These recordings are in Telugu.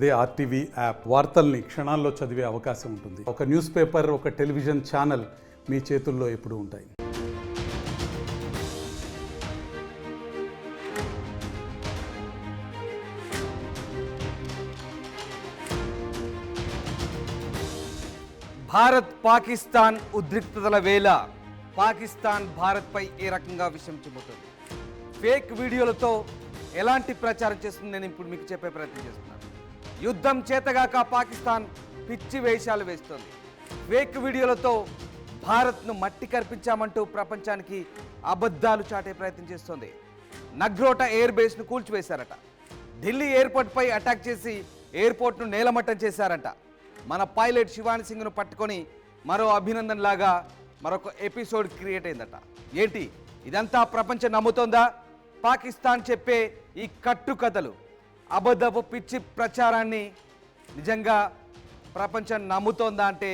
అదే ఆర్టీవీ యాప్ వార్తల్ని క్షణాల్లో చదివే అవకాశం ఉంటుంది. ఒక న్యూస్ పేపర్, ఒక టెలివిజన్ ఛానల్ మీ చేతుల్లో ఎప్పుడూ ఉంటాయి. భారత్ పాకిస్తాన్ ఉద్రిక్తతల వేళ పాకిస్తాన్ భారత్పై ఏ రకంగా విషయం చెబుతుంది, ఫేక్ వీడియోలతో ఎలాంటి ప్రచారం చేస్తుంది నేను ఇప్పుడు మీకు చెప్పే ప్రయత్నం చేస్తున్నాను. యుద్ధం చేతగాక పాకిస్తాన్ పిచ్చి వేషాలు వేస్తుంది. ఫేక్ వీడియోలతో భారత్ను మట్టి కర్పించామంటూ ప్రపంచానికి అబద్ధాలు చాటే ప్రయత్నం చేస్తోంది. నగ్రోటా ఎయిర్ బేస్ను కూల్చివేశారట. ఢిల్లీ ఎయిర్పోర్ట్పై అటాక్ చేసి ఎయిర్పోర్ట్ను నేలమట్టం చేశారట. మన పైలట్ శివాని సింగ్ను పట్టుకొని మరో అభినందన్ లాగా మరొక ఎపిసోడ్ క్రియేట్ అయిందట. ఏంటి ఇదంతా ప్రపంచం నమ్ముతోందా? పాకిస్తాన్ చెప్పే ఈ కట్టుకథలు, అబద్ధపు పిచ్చి ప్రచారాన్ని నిజంగా ప్రపంచం నమ్ముతోందా అంటే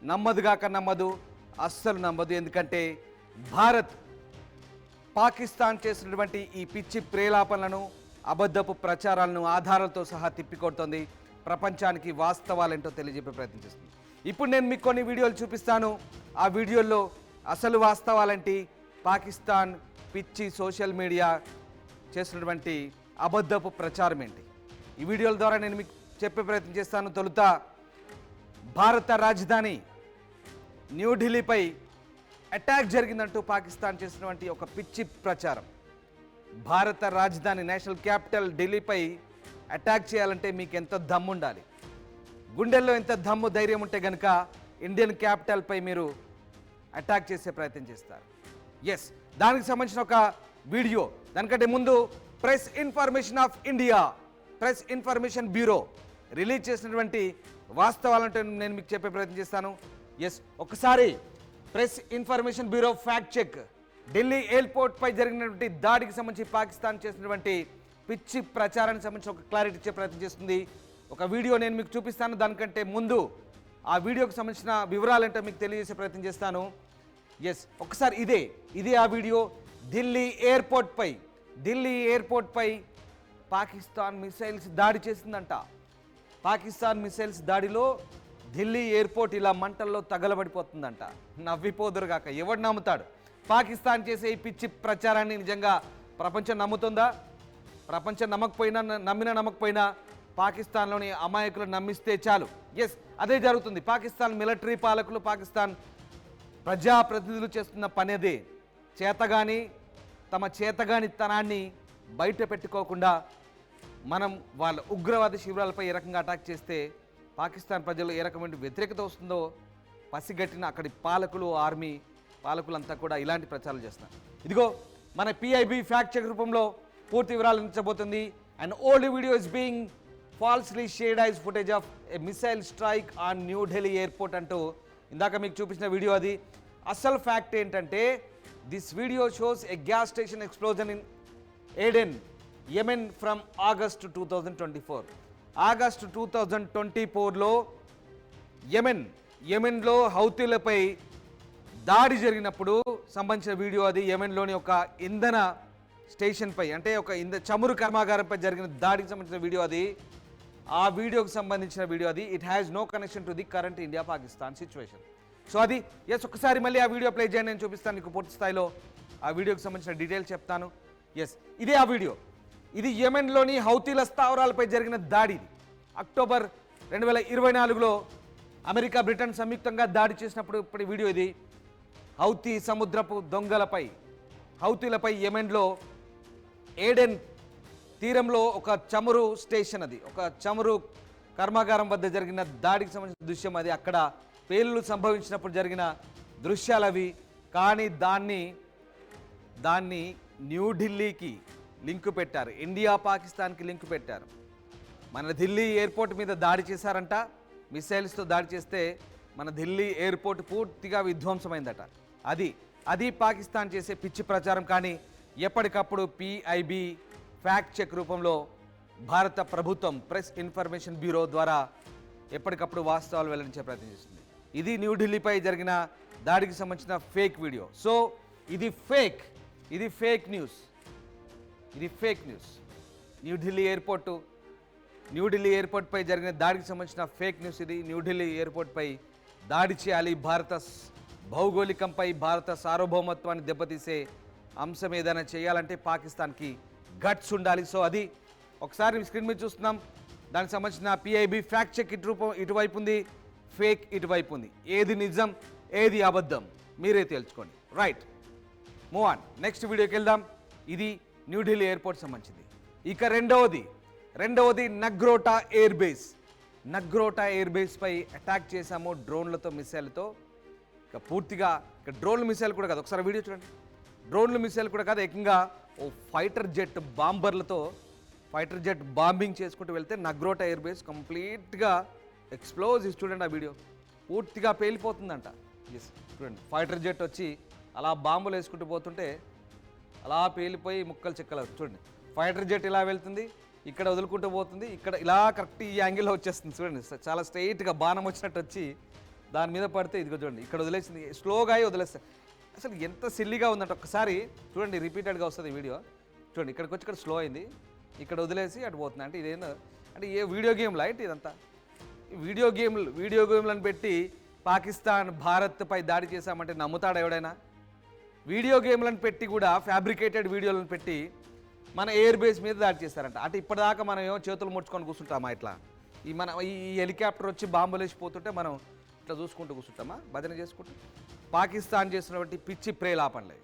నమ్మదుగాక నమ్మదు, అస్సలు నమ్మదు. ఎందుకంటే భారత్ పాకిస్తాన్ చేసినటువంటి ఈ పిచ్చి ప్రేలాపనలను, అబద్ధపు ప్రచారాలను ఆధారాలతో సహా తిప్పికొడుతోంది. ప్రపంచానికి వాస్తవాలేంటో తెలియజెప్పే ప్రయత్నం చేస్తుంది. ఇప్పుడు నేను మీకు కొన్ని వీడియోలు చూపిస్తాను. ఆ వీడియోల్లో అసలు వాస్తవాలేంటి, పాకిస్తాన్ పిచ్చి సోషల్ మీడియా చేసినటువంటి అబద్ధపు ప్రచారం ఏంటి, ఈ వీడియోల ద్వారా నేను మీకు చెప్పే ప్రయత్నం చేస్తాను. తొలుత భారత రాజధాని న్యూఢిల్లీపై అటాక్ జరిగిందంటూ పాకిస్తాన్ చేసినటువంటి ఒక పిచ్చి ప్రచారం. భారత రాజధాని నేషనల్ క్యాపిటల్ ఢిల్లీపై అటాక్ చేయాలంటే మీకు ఎంత దమ్ము ఉండాలి, గుండెల్లో ఎంత దమ్ము ధైర్యం ఉంటే కనుక ఇండియన్ క్యాపిటల్పై మీరు అటాక్ చేసే ప్రయత్నం చేస్తారు. ఎస్, దానికి సంబంధించిన ఒక వీడియో. దానికంటే ముందు press information of India, press information bureau release చేసినటువంటి వాస్తవాలంటే నేను మీకు చెప్పే ప్రయత్నం చేస్తాను. ఎస్, ఒకసారి press information bureau fact check. Delhi ఎయిర్పోర్ట్పై జరిగినటువంటి దాడికి సంబంధించి పాకిస్తాన్ చేసినటువంటి పిచ్చి ప్రచారానికి సంబంధించి ఒక క్లారిటీ ఇచ్చే ప్రయత్నం చేస్తుంది. ఒక వీడియో నేను మీకు చూపిస్తాను. దానికంటే ముందు ఆ వీడియోకి సంబంధించిన వివరాలు ఏంటో మీకు తెలియజేసే ప్రయత్నం చేస్తాను. ఎస్, ఒకసారి ఇదే ఆ వీడియో. ఢిల్లీ ఎయిర్పోర్ట్పై పాకిస్తాన్ మిసైల్స్ దాడి చేసిందంట. పాకిస్తాన్ మిసైల్స్ దాడిలో ఢిల్లీ ఎయిర్పోర్ట్ ఇలా మంటల్లో తగలబడిపోతుందంట. నవ్విపోదురుగాక ఎవడు నమ్ముతాడు? పాకిస్తాన్ చేసే ఈ పిచ్చి ప్రచారాన్ని నిజంగా ప్రపంచం నమ్ముతుందా? ప్రపంచం నమ్మకపోయినా పాకిస్తాన్లోని అమాయకులు నమ్మిస్తే చాలు. ఎస్, అదే జరుగుతుంది. పాకిస్తాన్ మిలిటరీ పాలకులు, పాకిస్తాన్ ప్రజాప్రతినిధులు చేస్తున్న పని అదే. తమ చేతగానితనాన్ని బయట పెట్టుకోకుండా మనం వాళ్ళ ఉగ్రవాద శిబిరాలపై ఏ రకంగా అటాక్ చేస్తే పాకిస్తాన్ ప్రజలు ఏ రకమైన వ్యతిరేకత వస్తుందో పసిగట్టిన అక్కడి పాలకులు, ఆర్మీ పాలకులంతా కూడా ఇలాంటి ప్రచారాలు చేస్తున్నారు. ఇదిగో మన PIB ఫ్యాక్ట్ చెక్ రూపంలో పూర్తి వివరాలు అందించబోతుంది. And old video is being falsely shared as footage of a missile strike on New Delhi airport అంటూ ఇందాక మీకు చూపించిన వీడియో అది. అసలు ఫ్యాక్ట్ ఏంటంటే this video shows a gas station explosion in Aden, Yemen from August 2024. August 2024లో యెమెన్లో హౌతీలపై దాడి జరిగినప్పుడు సంబంధించిన వీడియో అది. యెమెన్లోని ఒక ఇంధన స్టేషన్పై, అంటే ఒక చమురు కర్మాగారంపై జరిగిన దాడికి సంబంధించిన వీడియో అది. ఆ వీడియోకి సంబంధించిన వీడియో అది. It has no connection to the current India Pakistan situation. So అది ఎస్, ఒకసారి మళ్ళీ ఆ వీడియో ప్లే చేయండి, నేను చూపిస్తాను మీకు పూర్తి స్థాయిలో ఆ వీడియోకి సంబంధించిన డీటెయిల్స్ చెప్తాను. ఎస్, ఇదే ఆ వీడియో. ఇది యెమెన్లోని హౌతీల స్థావరాలపై జరిగిన దాడి. అక్టోబర్ 2024లో అమెరికా, బ్రిటన్ సంయుక్తంగా దాడి చేసినప్పుడు ఇప్పుడు వీడియో ఇది. హౌతీ సముద్రపు దొంగలపై, హౌతీలపై యెమెన్లో ఏడెన్ తీరంలో ఒక చమురు స్టేషన్, అది ఒక చమురు కర్మాగారం వద్ద జరిగిన దాడికి సంబంధించిన దృశ్యం అది. అక్కడ పేలులు సంభవించినప్పుడు జరిగిన దృశ్యాలు అవి. కానీ దాన్ని న్యూఢిల్లీకి లింకు పెట్టారు, ఇండియా పాకిస్తాన్కి లింకు పెట్టారు. మన ఢిల్లీ ఎయిర్పోర్ట్ మీద దాడి చేశారంట, మిసైల్స్తో దాడి చేస్తే మన ఢిల్లీ ఎయిర్పోర్ట్ పూర్తిగా విధ్వంసమైందట. అది పాకిస్తాన్ చేసే పిచ్చి ప్రచారం. కానీ ఎప్పటికప్పుడు PIB ఫ్యాక్ట్ చెక్ రూపంలో భారత ప్రభుత్వం ప్రెస్ ఇన్ఫర్మేషన్ బ్యూరో ద్వారా ఎప్పటికప్పుడు వాస్తవాలు వెల్లడించే ప్రయత్నం చేస్తుంది. ఇది న్యూఢిల్లీపై జరిగిన దాడికి సంబంధించిన ఫేక్ వీడియో. సో ఇది fake news. New Delhi airport New Delhi ఎయిర్పోర్ట్పై జరిగిన దాడికి సంబంధించిన ఫేక్ న్యూస్ ఇది. న్యూఢిల్లీ ఎయిర్పోర్ట్పై దాడి చేయాలి, భౌగోళికంపై భారత సార్వభౌమత్వాన్ని దెబ్బతీసే అంశం ఏదైనా చేయాలంటే పాకిస్తాన్కి గట్స్ ఉండాలి. సో అది ఒకసారి స్క్రీన్ మీద చూస్తున్నాం. దానికి సంబంధించిన పిఐబి ఫ్యాక్ట్ చెక్ ఇటువైపు ఉంది, ఫేక్ ఇటువైపు ఉంది. ఏది నిజం ఏది అబద్ధం మీరే తేల్చుకోండి. Right, move on. నెక్స్ట్ వీడియోకి వెళ్దాం. ఇది న్యూఢిల్లీ ఎయిర్పోర్ట్ సంబంధించింది. ఇక రెండవది Nagrota air base. Nagrota air బేస్పై అటాక్ చేశాము డ్రోన్లతో, మిసైల్తో. ఇక పూర్తిగా ఇక డ్రోన్లు మిసైల్ కూడా కాదు, ఒకసారి వీడియో చూడండి. డ్రోన్లు మిసైల్ కూడా కాదు, ఏకంగా ఓ ఫైటర్ జెట్ బాంబర్లతో ఫైటర్ జెట్ బాంబింగ్ చేసుకుంటూ వెళ్తే నగ్రోటా ఎయిర్ బేస్ కంప్లీట్గా ఎక్స్ప్లోజివ్. చూడండి ఆ వీడియో, పూర్తిగా పేలిపోతుందంట. ఎస్ చూడండి, ఫైటర్ జెట్ వచ్చి అలా బాంబులు వేసుకుంటూ పోతుంటే అలా పేలిపోయి ముక్కలు చెక్కలు. చూడండి, ఫైటర్ జెట్ ఇలా వెళ్తుంది, ఇక్కడ వదులుకుంటూ పోతుంది, ఇక్కడ ఇలా కరెక్ట్ ఈ యాంగిల్లో వచ్చేస్తుంది. చూడండి, చాలా స్ట్రైట్గా బాణం వచ్చినట్టు వచ్చి దాని మీద పడితే ఇదిగో చూడండి ఇక్కడ వదిలేసింది, స్లోగా వదిలేస్తాయి. అసలు ఎంత సిల్లీగా ఉందంటే ఒక్కసారి చూడండి, రిపీటెడ్గా వస్తుంది వీడియో. చూడండి, ఇక్కడికి వచ్చి ఇక్కడ స్లో అయింది, ఇక్కడ వదిలేసి అటు పోతుంది. అంటే ఇదేందో అంటే ఏ వీడియో గేమ్ లైట్ ఇదంతా. వీడియో గేమ్లను పెట్టి పాకిస్తాన్ భారత్పై దాడి చేశామంటే నమ్ముతాడు ఎవడైనా? వీడియో గేమ్లను పెట్టి కూడా ఫ్యాబ్రికేటెడ్ వీడియోలను పెట్టి మన ఎయిర్ బేస్ మీద దాడి చేస్తారంట. అంటే ఇప్పటిదాకా మనం ఏమో చేతులు ముడుచుకొని కూర్చుంటామా? ఇట్లా ఈ హెలికాప్టర్ వచ్చి బాంబులు వేసిపోతుంటే మనం ఇట్లా చూసుకుంటూ కూర్చుంటామా, భజన చేసుకుంటూ? పాకిస్తాన్ చేసినటువంటి పిచ్చి ప్రేలాపనలే.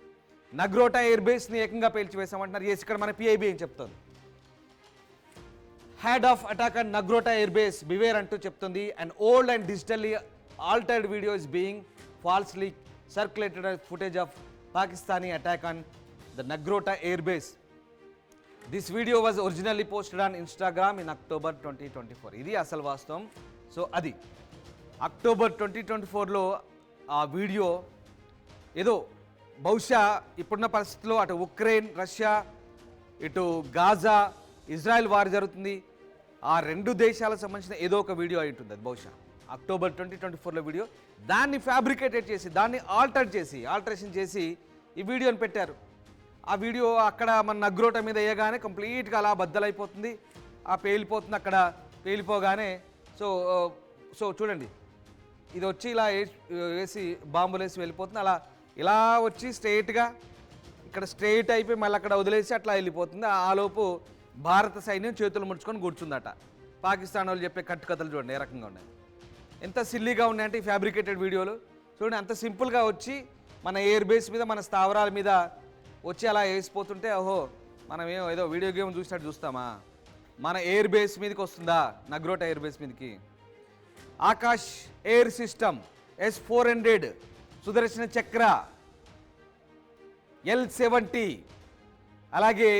నగ్రోటా ఎయిర్ బేస్ని ఏకంగా పేల్చివేసామంటున్నారు. ఎస్, ఇక్కడ మన పిఐబి ఏం చెప్తుంది? Head of attack and Nagrota air base beware అంటూ చెప్తుంది. And old and digitally altered video is being falsely circulated footage of Pakistani attack on the Nagrota air base. This video was originally posted on Instagram in October 2024. ఇది అసలు వాస్తవం. సో అది అక్టోబర్ 2024లో ఆ వీడియో ఏదో బహుశా ఇప్పుడున్న పరిస్థితుల్లో అటు ఉక్రెయిన్, రష్యా, ఇటు గాజా, ఇజ్రాయెల్ వార్ జరుగుతుంది. ఆ రెండు దేశాలకు సంబంధించిన ఏదో ఒక వీడియో అయి ఉంటుంది అది బహుశా. అక్టోబర్ 2024లో వీడియో, దాన్ని ఫ్యాబ్రికేటెడ్ చేసి, దాన్ని ఆల్టరేషన్ చేసి ఈ వీడియోని పెట్టారు. ఆ వీడియో అక్కడ మన నగ్రోట మీద వేయగానే కంప్లీట్గా అలా బద్దలైపోతుంది, ఆ పేలిపోతుంది. అక్కడ పేలిపోగానే సో చూడండి, ఇది వచ్చి ఇలా వేసి బాంబులు వేసి వెళ్ళిపోతుంది. అలా ఇలా వచ్చి స్ట్రైట్గా ఇక్కడ స్ట్రైట్ అయిపోయి మళ్ళీ అక్కడ వదిలేసి అట్లా వెళ్ళిపోతుంది. ఆలోపు భారత సైన్యం చేతులు ముడుచుకొని కూర్చుందట. పాకిస్తాన్ వాళ్ళు చెప్పే కట్టుకథలు చూడండి ఏ రకంగా ఉన్నాయి, ఎంత సిల్లీగా ఉన్నాయంటే ఈ ఫ్యాబ్రికేటెడ్ వీడియోలు. చూడండి, అంత సింపుల్గా వచ్చి మన ఎయిర్ బేస్ మీద, మన స్థావరాల మీద వచ్చి అలా వేసిపోతుంటే ఓహో మనం ఏదో వీడియో గేమ్ చూసినట్టు చూస్తామా? మన ఎయిర్ బేస్ మీదకి వస్తుందా? నగ్రోటా ఎయిర్ బేస్ మీదకి. ఆకాష్ ఎయిర్ సిస్టమ్ S-400, సుదర్శన చక్ర, L-70, అలాగే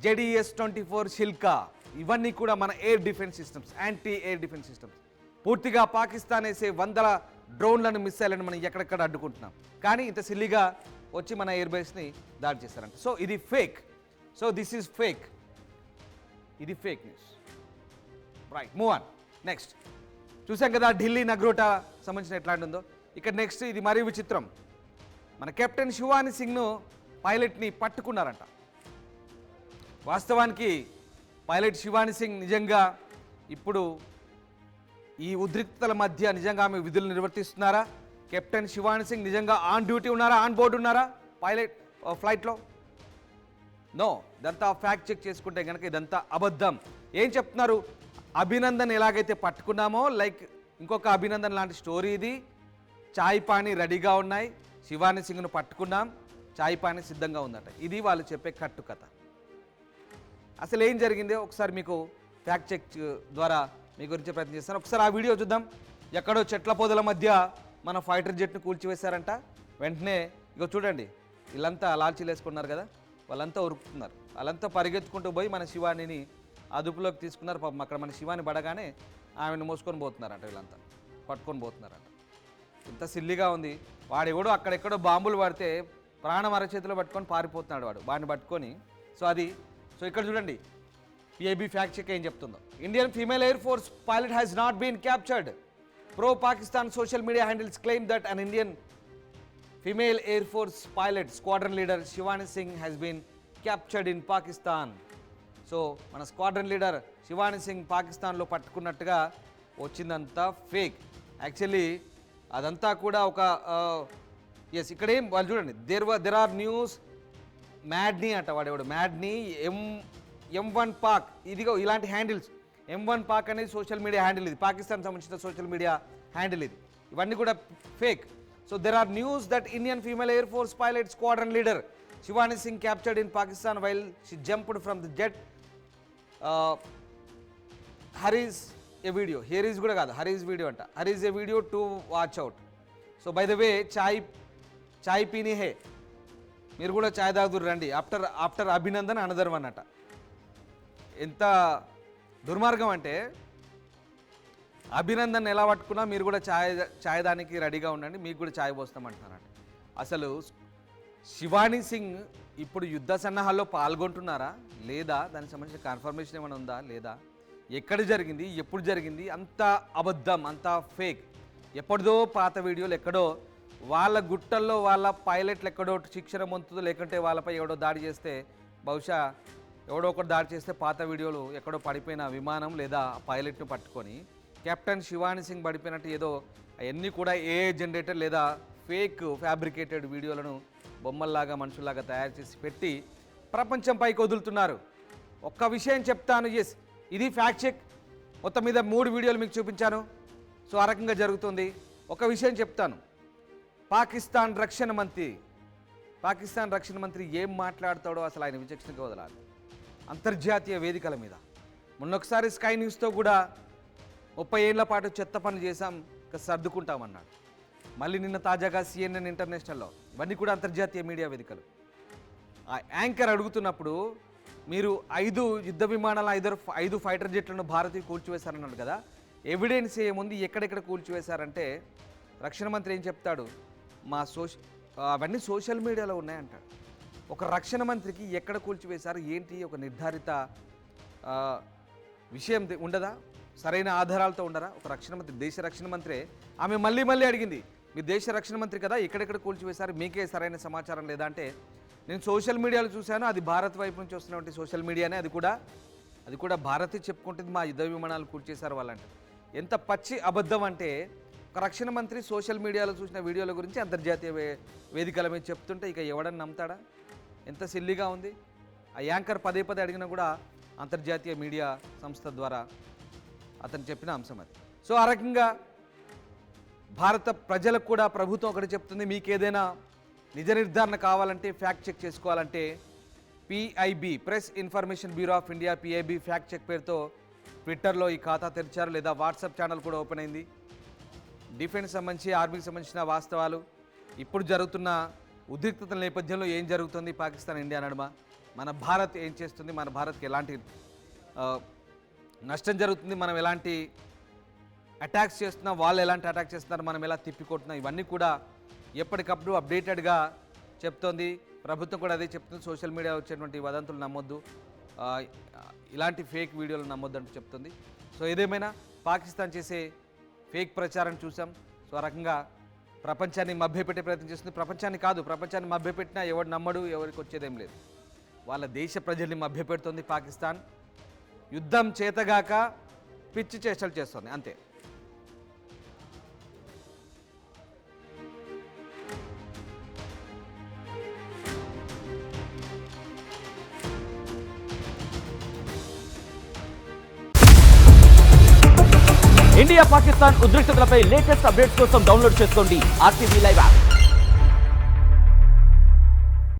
JDS-24 శిల్కా, ఇవన్నీ కూడా మన air defence systems, anti air defence systems. పూర్తిగా పాకిస్తాన్ వేసే వందల డ్రోన్లను, మిస్సైలను మనం ఎక్కడెక్కడ అడ్డుకుంటున్నాం. కానీ ఇంత సిల్లీగా వచ్చి మన ఎయిర్ బేస్ని దాడి చేస్తారంట. సో ఇది fake. So this is fake. ఇది fake news. Right, move on. Next చూసాం కదా ఢిల్లీ నగ్రోటా సంబంధించిన ఎట్లాంటి ఉందో. ఇక్కడ నెక్స్ట్ ఇది మరీ విచిత్రం. మన కెప్టెన్ శివాని సింగ్ను పైలట్ని పట్టుకున్నారంట. వాస్తవానికి పైలట్ శివాని సింగ్ నిజంగా ఇప్పుడు ఈ ఉద్రిక్తతల మధ్య నిజంగా ఆమె విధులు నిర్వర్తిస్తున్నారా? కెప్టెన్ శివాని సింగ్ నిజంగా ఆన్ డ్యూటీ ఉన్నారా, ఆన్ బోర్డు ఉన్నారా పైలట్ ఫ్లైట్లో? నో, ఇదంతా ఫ్యాక్ట్ చెక్ చేసుకుంటే కనుక ఇదంతా అబద్ధం. ఏం చెప్తున్నారు? అభినందన్ ఎలాగైతే పట్టుకున్నామో లైక్ ఇంకొక అభినందన్ లాంటి స్టోరీ ఇది. చాయ్ పానీ రెడీగా ఉన్నాయి, శివాని సింగ్ను పట్టుకున్నాం, చాయ్ పానీ సిద్ధంగా ఉందట. ఇది వాళ్ళు చెప్పే కట్టు కథ. అసలు ఏం జరిగిందో ఒకసారి మీకు ఫ్యాక్ట్ చెక్ ద్వారా మీ గురించి ప్రయత్నం చేస్తాను. ఒకసారి ఆ వీడియో చూద్దాం. ఎక్కడో చెట్ల పొదల మధ్య మన ఫైటర్ జెట్ను కూల్చివేశారంట. వెంటనే ఇగో చూడండి, వీళ్ళంతా లాల్చీలు వేసుకున్నారు కదా, వాళ్ళంతా ఉరుకుతున్నారు. వాళ్ళంతా పరిగెత్తుకుంటూ పోయి మన శివానిని అదుపులోకి తీసుకున్నారు. పాపం అక్కడ మన శివాని పడగానే ఆమెను మోసుకొని పోతున్నారంట, వీళ్ళంతా పట్టుకొని పోతున్నారంట. ఇంత సిల్లిగా ఉంది. వాడు ఎవడో అక్కడెక్కడో బాంబులు పడితే ప్రాణం అరచేతిలో పట్టుకొని పారిపోతున్నాడు వాడిని పట్టుకొని. సో ఇక్కడ చూడండి పిఐబి ఫ్యాక్ట్ చెక్ ఏం చెప్తుందో. Indian female air force pilot has not been captured. Pro Pakistan social media handles claim that an Indian female air force pilot squadron leader Shivani Singh has been captured in Pakistan. So మన స్క్వాడ్రన్ లీడర్ శివాని సింగ్ పాకిస్తాన్లో పట్టుకున్నట్టుగా వచ్చిందంతా ఫేక్. యాక్చువల్లీ అదంతా కూడా ఒక ఎస్ ఇక్కడేం వాళ్ళు చూడండి, దెర్ ఆర్ న్యూస్ మ్యాడ్నీ అంట వాడేవాడు, మ్యాడ్నీ M1 పాక్, ఇదిగో ఇలాంటి హ్యాండిల్స్. M1 పాక్ అనేది సోషల్ మీడియా హ్యాండిల్, ఇది పాకిస్తాన్ సంబంధించిన సోషల్ మీడియా హ్యాండిల్ ఇది. ఇవన్నీ కూడా fake. So there are news that Indian female air force pilot squadron leader Shivani Singh captured in Pakistan while she jumped from the jet. Here is a video, here is కూడా కాదు, హరీస్ వీడియో అంట, here is a video to watch out. So by the way చాయ్ పీనీ హే, మీరు కూడా చాయ్ తాగుదురు రండి, ఆఫ్టర్ అభినందన్ అనదర్ వన్ అట. ఎంత దుర్మార్గం అంటే, అభినందన్ ఎలా పట్టుకున్నా మీరు కూడా చాయ్ దానికి రెడీగా ఉండండి, మీకు కూడా చాయ్ పోస్తామంటున్నారంట. అసలు శివాని సింగ్ ఇప్పుడు యుద్ధ సన్నాహాల్లో పాల్గొంటున్నారా లేదా, దానికి సంబంధించిన కన్ఫర్మేషన్ ఏమైనా ఉందా లేదా, ఎక్కడ జరిగింది, ఎప్పుడు జరిగింది, అంత అబద్ధం, అంత ఫేక్. ఎప్పటిదో పాత వీడియోలు, ఎక్కడో వాళ్ళ గుట్టల్లో వాళ్ళ పైలట్లు ఎక్కడో శిక్షణ పొందుతుందో, లేకుంటే వాళ్ళపై ఎవడో దాడి చేస్తే, బహుశా ఎవడో ఒకటి దాడి చేస్తే పాత వీడియోలు ఎక్కడో పడిపోయిన విమానం లేదా పైలట్ను పట్టుకొని కెప్టెన్ శివాని సింగ్ పడిపోయినట్టు ఏదో అవన్నీ కూడా AI జనరేటర్ లేదా ఫేక్ ఫ్యాబ్రికేటెడ్ వీడియోలను బొమ్మల్లాగా మనుషుల్లాగా తయారు చేసి పెట్టి ప్రపంచంపైకి వదులుతున్నారు. ఒక్క విషయం చెప్తాను, ఎస్ ఇది ఫ్యాక్ట్ చెక్. మొత్తం మీద 3 వీడియోలు మీకు చూపించాను. సో ఆ రకంగా జరుగుతుంది. ఒక విషయం చెప్తాను, పాకిస్తాన్ రక్షణ మంత్రి ఏం మాట్లాడతాడో అసలు ఆయన విచక్షణగా వదలాలి. అంతర్జాతీయ వేదికల మీద మొన్నొకసారి స్కై న్యూస్తో కూడా 30 ఏళ్ల పాటు చెత్త పనులు చేశాం, ఇక సర్దుకుంటామన్నాడు. మళ్ళీ నిన్న తాజాగా CNN ఇంటర్నేషనల్లో, ఇవన్నీ కూడా అంతర్జాతీయ మీడియా వేదికలు. ఆ యాంకర్ అడుగుతున్నప్పుడు మీరు 5 యుద్ధ విమానాల 5 ఫైటర్ జెట్లను భారతీయ కూల్చివేశారన్నాడు కదా, ఎవిడెన్స్ ఏముంది, ఎక్కడెక్కడ కూల్చివేశారంటే రక్షణ మంత్రి ఏం చెప్తాడు, అవన్నీ సోషల్ మీడియాలో ఉన్నాయంటాడు. ఒక రక్షణ మంత్రికి ఎక్కడ కూల్చివేశారు ఏంటి ఒక నిర్ధారిత విషయం ఉండదా, సరైన ఆధారాలతో ఉండరా? ఒక రక్షణ మంత్రి, దేశ రక్షణ మంత్రే, ఆమె మళ్ళీ అడిగింది, మీరు దేశ రక్షణ మంత్రి కదా, ఎక్కడెక్కడ కూల్చివేశారు, మీకే సరైన సమాచారం లేదా అంటే, నేను సోషల్ మీడియాలో చూశాను, అది భారత్ వైపు నుంచి వస్తున్నటువంటి సోషల్ మీడియానే, అది కూడా భారత్ చెప్పుకుంటుంది, మా యుద్ధ విమానాలు కూల్చేశారు వాళ్ళంటే. ఎంత పచ్చి అబద్ధం అంటే, ఒక రక్షణ మంత్రి సోషల్ మీడియాలో చూసిన వీడియోల గురించి అంతర్జాతీయ వేదికల మీద చెప్తుంటే ఇక ఎవడని నమ్ముతాడా? ఎంత సిల్లీగా ఉంది. ఆ యాంకర్ పదే అడిగినా కూడా అంతర్జాతీయ మీడియా సంస్థ ద్వారా అతను చెప్పిన అంశం అది. సో ఆ రకంగా భారత ప్రజలకు కూడా ప్రభుత్వం ఒకటి చెప్తుంది, మీకు ఏదైనా నిజ నిర్ధారణ కావాలంటే, ఫ్యాక్ట్ చెక్ చేసుకోవాలంటే PIB press information bureau of India PIB fact check పేరుతో ట్విట్టర్లో ఈ ఖాతా తెరిచారు, లేదా వాట్సాప్ ఛానల్ కూడా ఓపెన్ అయింది. డిఫెన్స్ సంబంధించి, ఆర్మీకి సంబంధించిన వాస్తవాలు, ఇప్పుడు జరుగుతున్న ఉద్రిక్తతల నేపథ్యంలో ఏం జరుగుతుంది పాకిస్తాన్ ఇండియా నడుమ, మన భారత్ ఏం చేస్తుంది, మన భారత్కి ఎలాంటి నష్టం జరుగుతుంది, మనం ఎలాంటి అటాక్స్ చేస్తున్నాం, వాళ్ళు ఎలాంటి అటాక్ చేస్తున్నారు, మనం ఎలా తిప్పికొడుతున్నాం, ఇవన్నీ కూడా ఎప్పటికప్పుడు అప్డేటెడ్గా చెప్తోంది ప్రభుత్వం. కూడా అదే చెప్తుంది, సోషల్ మీడియా వచ్చేటువంటి వదంతులు నమ్మొద్దు, ఇలాంటి ఫేక్ వీడియోలు నమ్మొద్దు అంటూ చెప్తుంది. సో ఏదేమైనా పాకిస్తాన్ చేసే ఫేక్ ప్రచారం చూసాం. సో ఆ రకంగా ప్రపంచాన్ని మభ్యపెట్టే ప్రయత్నం చేస్తుంది. ప్రపంచాన్ని కాదు, ప్రపంచాన్ని మభ్యపెట్టినా ఎవడు నమ్మడు, ఎవరికి వచ్చేదేం లేదు. వాళ్ళ దేశ ప్రజల్ని మభ్యపెడుతుంది పాకిస్తాన్. యుద్ధం చేతగాక పిచ్చి చేష్టలు చేస్తుంది, అంతే. ఇండియా పాకిస్తాన్ ఉద్రిక్తతలపై లేటెస్ట్ అప్డేట్స్ కోసం డౌన్లోడ్ చేసుకోండి RTV లైవ్ యాప్.